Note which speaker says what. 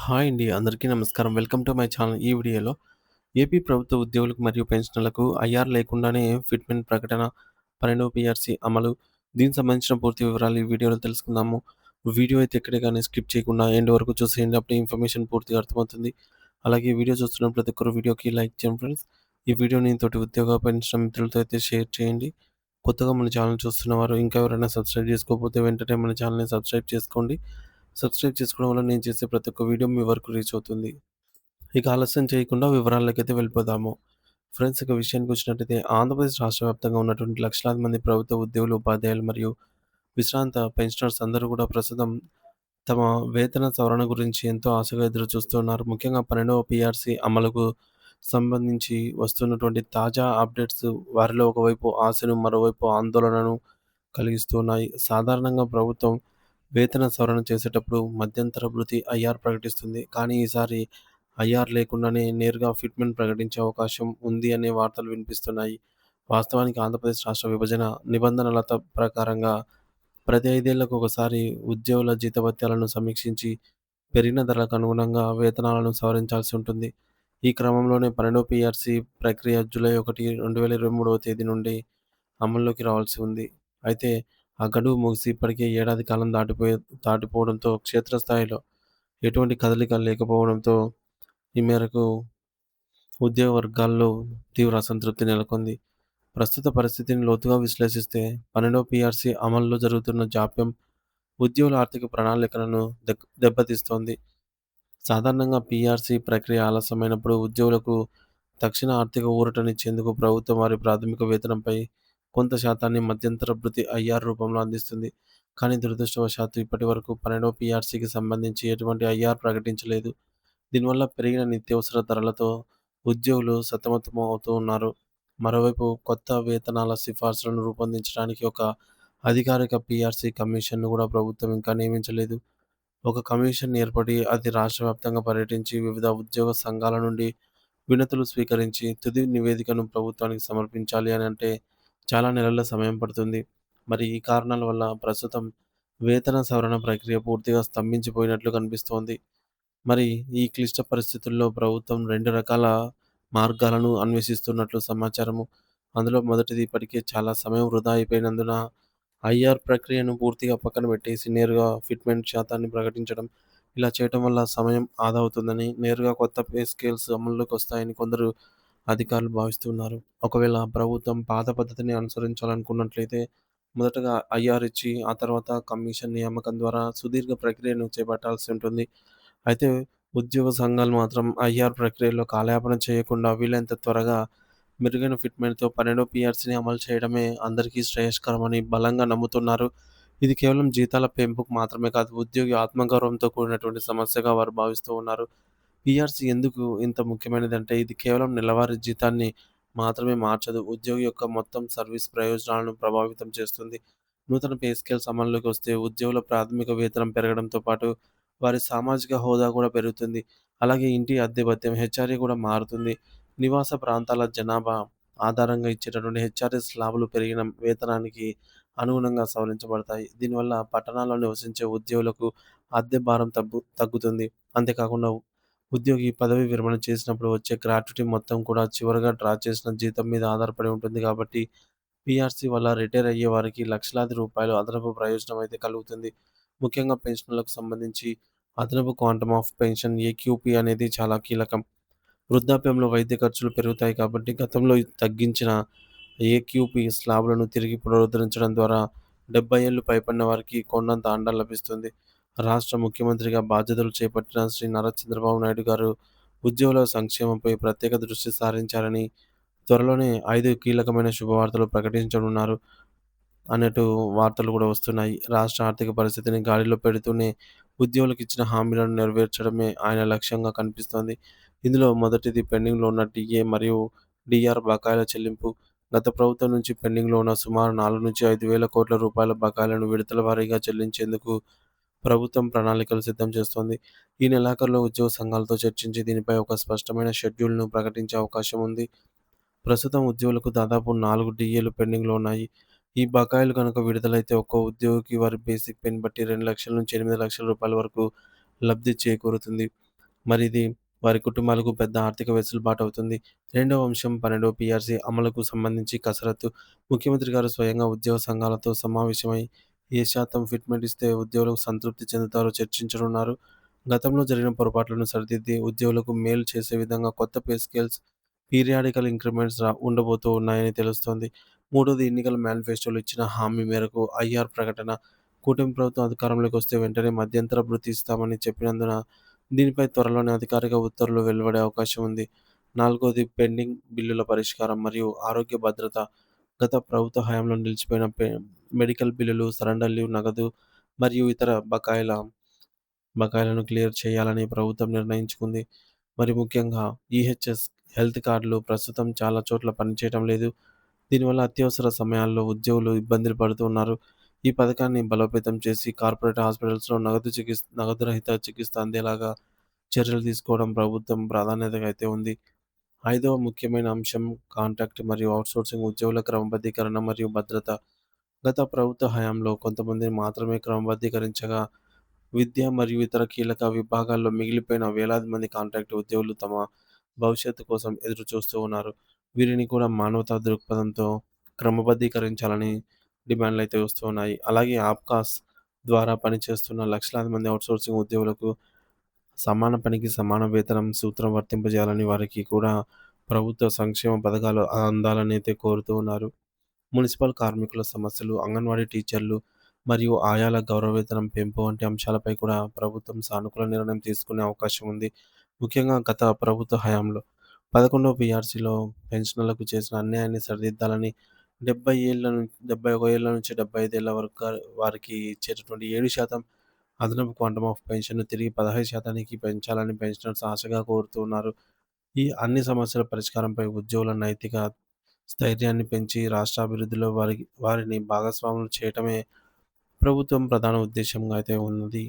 Speaker 1: Hi అండి. అందరికీ నమస్కారం. Welcome to my channel. ఈ వీడియోలో ఏపీ ప్రభుత్వ ఉద్యోగులకు మరియు పెన్షనర్లకు ఐఆర్ లేకుండానే ఫిట్‌మెంట్ ప్రకటన, 12 పీఆర్సీ అమలు. దీనికి సంబంధించిన పూర్తి వివరాలు ఈ వీడియోలో తెలుసుకుందాము. వీడియో అయితే ఎక్కడ గాని స్కిప్ చేయకుండా ఎండ్ వరకు చూసేయండి. అప్పుడే ఇన్ఫర్మేషన్ పూర్తిగా అర్థమవుతుంది. అలాగే ఈ వీడియో చూస్తున్న ప్రతి ఒక్కరు వీడియోకి లైక్ చేయండి ఫ్రెండ్స్. ఈ వీడియోని తోటి ఉద్యోగ, పెన్షన్ మిత్రులతో అయితే షేర్ చేయండి. కొత్తగా మన ఛానల్ చూస్తున్నవారు ఇంకా ఎవరైనా సబ్స్క్రైబ్ చేసుకోకపోతే వెంటనే మన ఛానల్‌ని సబ్స్క్రైబ్ చేసుకోండి. సబ్స్క్రైబ్ చేసుకోవడం వల్ల నేను చేసే ప్రతి ఒక్క వీడియో మీ వరకు రీచ్ అవుతుంది. ఇక ఆలస్యం చేయకుండా వివరాల్లోకైతే వెళ్ళిపోదాము. ఫ్రెండ్స్ ఇక విషయానికొచ్చినట్టయితే ఆంధ్రప్రదేశ్ రాష్ట్ర వ్యాప్తంగా ఉన్నటువంటి లక్షలాది మంది ప్రభుత్వ ఉద్యోగులు, ఉపాధ్యాయులు మరియు విశ్రాంత పెన్షనర్స్ అందరూ కూడా ప్రస్తుతం తమ వేతన సవరణ గురించి ఎంతో ఆశగా ఎదురు చూస్తున్నారు. ముఖ్యంగా 12వ పీఆర్సీ అమలుకు సంబంధించి వస్తున్నటువంటి తాజా అప్డేట్స్ వారిలో ఒకవైపు ఆశను, మరోవైపు ఆందోళనను కలిగిస్తున్నాయి. సాధారణంగా ప్రభుత్వం వేతన సవరణ చేసేటప్పుడు మధ్యంతర భృతి ఐఆర్ ప్రకటిస్తుంది. కానీ ఈసారి ఐఆర్ లేకుండానే నేరుగా ఫిట్‌మెంట్ ప్రకటించే అవకాశం ఉంది అనే వార్తలు వినిపిస్తున్నాయి. వాస్తవానికి ఆంధ్రప్రదేశ్ రాష్ట్ర విభజన నిబంధనల ప్రకారంగా ప్రతి 5 ఏళ్లకు ఒకసారి ఉద్యోగుల జీతభత్యాలను సమీక్షించి పెరిగిన ధరలకు అనుగుణంగా వేతనాలను సవరించాల్సి ఉంటుంది. ఈ క్రమంలోనే 12 పీఆర్సీ ప్రక్రియ జూలై 1, 2023వ తేదీ నుండి అమల్లోకి రావాల్సి ఉంది. అయితే ఆ గడువు ముగిసి ఇప్పటికే ఏడాది కాలం దాటిపోవడంతో క్షేత్రస్థాయిలో ఎటువంటి కదలిక లేకపోవడంతో ఈ మేరకు ఉద్యోగ వర్గాల్లో తీవ్ర అసంతృప్తి నెలకొంది. ప్రస్తుత పరిస్థితిని లోతుగా విశ్లేషిస్తే 12వ పీఆర్సీ అమల్లో జరుగుతున్న జాప్యం ఉద్యోగుల ఆర్థిక ప్రణాళికలను దెబ్బతీస్తోంది. సాధారణంగా పీఆర్సీ ప్రక్రియ ఆలస్యమైనప్పుడు ఉద్యోగులకు తక్షణ ఆర్థిక ఊరటనిచ్చేందుకు ప్రభుత్వం వారి ప్రాథమిక వేతనంపై కొంత శాతాన్ని మధ్యంతర భృతి ఐఆర్ రూపంలో అందిస్తుంది. కానీ దురదృష్టవశాత్తు ఇప్పటివరకు 12వ పీఆర్సీకి సంబంధించి ఎటువంటి ఐఆర్ ప్రకటించలేదు. దీనివల్ల పెరిగిన నిత్యావసర ధరలతో ఉద్యోగులు సతమతమవుతూ ఉన్నారు. మరోవైపు కొత్త వేతనాల సిఫార్సులను రూపొందించడానికి ఒక అధికారిక పీఆర్సీ కమిషన్‌ను కూడా ప్రభుత్వం ఇంకా నియమించలేదు. ఒక కమిషన్ ఏర్పడి అది రాష్ట్ర వ్యాప్తంగా పర్యటించి వివిధ ఉద్యోగ సంఘాల నుండి వినతులు స్వీకరించి తుది నివేదికను ప్రభుత్వానికి సమర్పించాలి అని అంటే చాలా నెలల సమయం పడుతుంది. మరి ఈ కారణాల వల్ల ప్రస్తుతం వేతన సవరణ ప్రక్రియ పూర్తిగా స్తంభించిపోయినట్లు కనిపిస్తోంది. మరి ఈ క్లిష్ట పరిస్థితుల్లో ప్రభుత్వం 2 రకాల మార్గాలను అన్వేషిస్తున్నట్లు సమాచారము. అందులో మొదటిది ఇప్పటికే చాలా సమయం వృధా అయిపోయినందున ఐఆర్ ప్రక్రియను పూర్తిగా పక్కన పెట్టేసి నేరుగా ఫిట్‌మెంట్ శాతాన్ని ప్రకటించడం. ఇలా చేయటం వల్ల సమయం ఆదా అవుతుందని, నేరుగా కొత్త పే స్కేల్స్ అమల్లోకి వస్తాయని కొందరు అధికారులు భావిస్తున్నారు. ఒకవేళ ప్రభుత్వం పాత పద్ధతిని అనుసరించాలనుకున్నట్లయితే మొదటగా ఐఆర్ ఇచ్చి, ఆ తర్వాత కమిషన్ నియామకం ద్వారా సుదీర్ఘ ప్రక్రియను చేపట్టాల్సి ఉంటుంది. అయితే ఉద్యోగ సంఘాలు మాత్రం ఐఆర్ ప్రక్రియలో కాలయాపన చేయకుండా వీలైనంత త్వరగా మెరుగైన ఫిట్‌మెంట్‌తో 12 పీఆర్సీని అమలు చేయడమే అందరికీ శ్రేయస్కరమని బలంగా నమ్ముతున్నారు. ఇది కేవలం జీతాల పెంపుకు మాత్రమే కాదు, ఉద్యోగి ఆత్మగౌరవంతో కూడినటువంటి సమస్యగా వారు భావిస్తూ ఉన్నారు. పీఆర్సీ ఎందుకు ఇంత ముఖ్యమైనదంటే ఇది కేవలం నెలవారీ జీతాన్ని మాత్రమే మార్చదు. ఉద్యోగి యొక్క మొత్తం సర్వీస్ ప్రయోజనాలను ప్రభావితం చేస్తుంది. నూతన పే స్కేల్స్ అమల్లోకి వస్తే ఉద్యోగుల ప్రాథమిక వేతనం పెరగడంతో పాటు వారి సామాజిక హోదా కూడా పెరుగుతుంది. అలాగే ఇంటి అద్దె భత్యం హెచ్ఆర్ఏ కూడా మారుతుంది. నివాస ప్రాంతాల జనాభా ఆధారంగా ఇచ్చేటటువంటి హెచ్ఆర్ఏ స్లాబులు పెరిగిన వేతనానికి అనుగుణంగా సవరించబడతాయి. దీనివల్ల పట్టణాల్లో నివసించే ఉద్యోగులకు అద్దె భారం తగ్గుతుంది. అంతేకాకుండా ఉద్యోగి పదవీ విరమణ చేసినప్పుడు వచ్చే గ్రాట్యుటీ మొత్తం కూడా చివరగా డ్రా చేసిన జీతం మీద ఆధారపడి ఉంటుంది కాబట్టి పీఆర్సీ వల్ల రిటైర్ అయ్యే వారికి లక్షలాది రూపాయలు అదనపు ప్రయోజనం అయితే కలుగుతుంది. ముఖ్యంగా పెన్షన్‌లకు సంబంధించి అదనపు క్వాంటమ్ ఆఫ్ పెన్షన్ ఏక్యూపీ అనేది చాలా కీలకం. వృద్ధాప్యంలో వైద్య ఖర్చులు పెరుగుతాయి కాబట్టి గతంలో తగ్గించిన ఏక్యూపీ స్లాబులను తిరిగి పునరుద్ధరించడం ద్వారా 70 ఏళ్లు పైబడిన వారికి కొండంత అండ లభిస్తుంది. రాష్ట్ర ముఖ్యమంత్రిగా బాధ్యతలు చేపట్టిన శ్రీ నారా చంద్రబాబు నాయుడు గారు ఉద్యోగుల సంక్షేమంపై ప్రత్యేక దృష్టి సారించారని, త్వరలోనే 5 కీలకమైన శుభవార్తలు ప్రకటించనున్నారు అన్నట్టు వార్తలు కూడా వస్తున్నాయి. రాష్ట్ర ఆర్థిక పరిస్థితిని గాడిలో పెడుతూనే ఉద్యోగులకు ఇచ్చిన హామీలను నెరవేర్చడమే ఆయన లక్ష్యంగా కనిపిస్తోంది. ఇందులో మొదటిది పెండింగ్‌లో ఉన్న టీఏ మరియు డీఆర్ బకాయిల చెల్లింపు. గత ప్రభుత్వం నుంచి పెండింగ్‌లో ఉన్న సుమారు 4-5 వేల కోట్ల రూపాయల బకాయిలను విడతల వారీగా చెల్లించేందుకు ప్రభుత్వం ప్రణాళికలు సిద్ధం చేస్తోంది. ఈ నెలాఖరులో ఉద్యోగ సంఘాలతో చర్చించి దీనిపై ఒక స్పష్టమైన షెడ్యూల్‌ను ప్రకటించే అవకాశం ఉంది. ప్రస్తుతం ఉద్యోగులకు దాదాపు 4 డీఏలు పెండింగ్‌లో ఉన్నాయి. ఈ బకాయిలు గనుక విడుదలైతే ఒక్కో ఉద్యోగికి వారి బేసిక్ పేని బట్టి 2,00,000 నుంచి 8,00,000 రూపాయల వరకు లబ్ధి చేకూరుతుంది. మరి ఇది వారి కుటుంబాలకు పెద్ద ఆర్థిక వెసులుబాటు అవుతుంది. రెండవ అంశం 12వ పీఆర్సీ అమలుకు సంబంధించి కసరత్తు. ముఖ్యమంత్రి గారు స్వయంగా ఉద్యోగ సంఘాలతో సమావేశమై ఏ శాతం ఫిట్‌మెంట్ ఇస్తే ఉద్యోగులు సంతృప్తి చెందుతారో చర్చించనున్నారు. గతంలో జరిగిన పొరపాట్లను సరిదిద్ది ఉద్యోగులకు మేలు చేసే విధంగా కొత్త పే స్కేల్స్, పీరియాడికల్ ఇంక్రిమెంట్స్ ఉండబోతూ ఉన్నాయని తెలుస్తోంది. మూడోది ఎన్నికల మేనిఫెస్టోలో ఇచ్చిన హామీ మేరకు ఐఆర్ ప్రకటన. కూటమి ప్రభుత్వం అధికారంలోకి వస్తే వెంటనే మధ్యంతర భృతి ఇస్తామని చెప్పినందున దీనిపై త్వరలోనే అధికారిక ఉత్తర్వులు వెలువడే అవకాశం ఉంది. నాలుగోది పెండింగ్ బిల్లుల పరిష్కారం మరియు ఆరోగ్య భద్రత. గత ప్రభుత్వ హయాంలో నిలిచిపోయిన మెడికల్ బిల్లులు, సరెండర్ లీవ్, నగదు మరియు ఇతర బకాయిలను క్లియర్ చేయాలని ప్రభుత్వం నిర్ణయించుకుంది. మరి ముఖ్యంగా ఈహెచ్ఎస్ హెల్త్ కార్డులు ప్రస్తుతం చాలా చోట్ల పనిచేయడం లేదు. దీనివల్ల అత్యవసర సమయాల్లో ఉద్యోగులు ఇబ్బందులు పడుతున్నారు. ఈ పథకాన్ని బలోపేతం చేసి కార్పొరేట్ హాస్పిటల్స్‌లో నగదు రహిత చికిత్స అందేలాగా చర్యలు తీసుకోవడం ప్రభుత్వం ప్రాధాన్యతగా అయితే ఉంది. ఐదవ ముఖ్యమైన అంశం కాంట్రాక్ట్ మరియు ఔట్‌సోర్సింగ్ ఉద్యోగుల క్రమబద్ధీకరణ మరియు భద్రత. గత ప్రభుత్వ హయాంలో కొంతమందిని మాత్రమే క్రమబద్ధీకరించగా, విద్య మరియు ఇతర కీలక విభాగాల్లో మిగిలిపోయిన వేలాది మంది కాంట్రాక్ట్ ఉద్యోగులు తమ భవిష్యత్తు కోసం ఎదురుచూస్తూ ఉన్నారు. వీరిని కూడా మానవతా దృక్పథంతో క్రమబద్ధీకరించాలని డిమాండ్‌లయితే వస్తూ ఉన్నాయి. అలాగే ఆప్కాస్ ద్వారా పనిచేస్తున్న లక్షలాది మంది ఔట్‌సోర్సింగ్ ఉద్యోగులకు సమాన పనికి సమాన వేతనం సూత్రం వర్తింపజేయాలని వారికి కూడా ప్రభుత్వ సంక్షేమ పథకాలు అందాలని అయితే కోరుతూ ఉన్నారు. మున్సిపల్ కార్మికుల సమస్యలు, అంగన్వాడీ టీచర్లు మరియు ఆయాల గౌరవవేతనం పెంపు వంటి అంశాలపై కూడా ప్రభుత్వం సానుకూల నిర్ణయం తీసుకునే అవకాశం ఉంది. ముఖ్యంగా గత ప్రభుత్వ హయాంలో 11వ పీఆర్సీలో పెన్షనర్లకు చేసిన అన్యాయాన్ని సరిదిద్దాలని 71 ఏళ్ల నుంచి 75 ఏళ్ల వరకు వారికి ఇచ్చేటటువంటి 7% అదనపు క్వాంటమ్ ఆఫ్ పెన్షన్‌ను తిరిగి 15%కి పెంచాలని పెన్షనర్స్ ఆశగా కోరుతున్నారు. ఈ అన్ని సమస్యల పరిష్కారంపై ఉద్యోగుల నైతిక స్థైర్యాన్ని పెంచి రాష్ట్ర అభివృద్ధిలో వారిని భాగస్వాములు చేయటమే ప్రభుత్వం ప్రధాన ఉద్దేశ్యంగా అయితే ఉన్నది.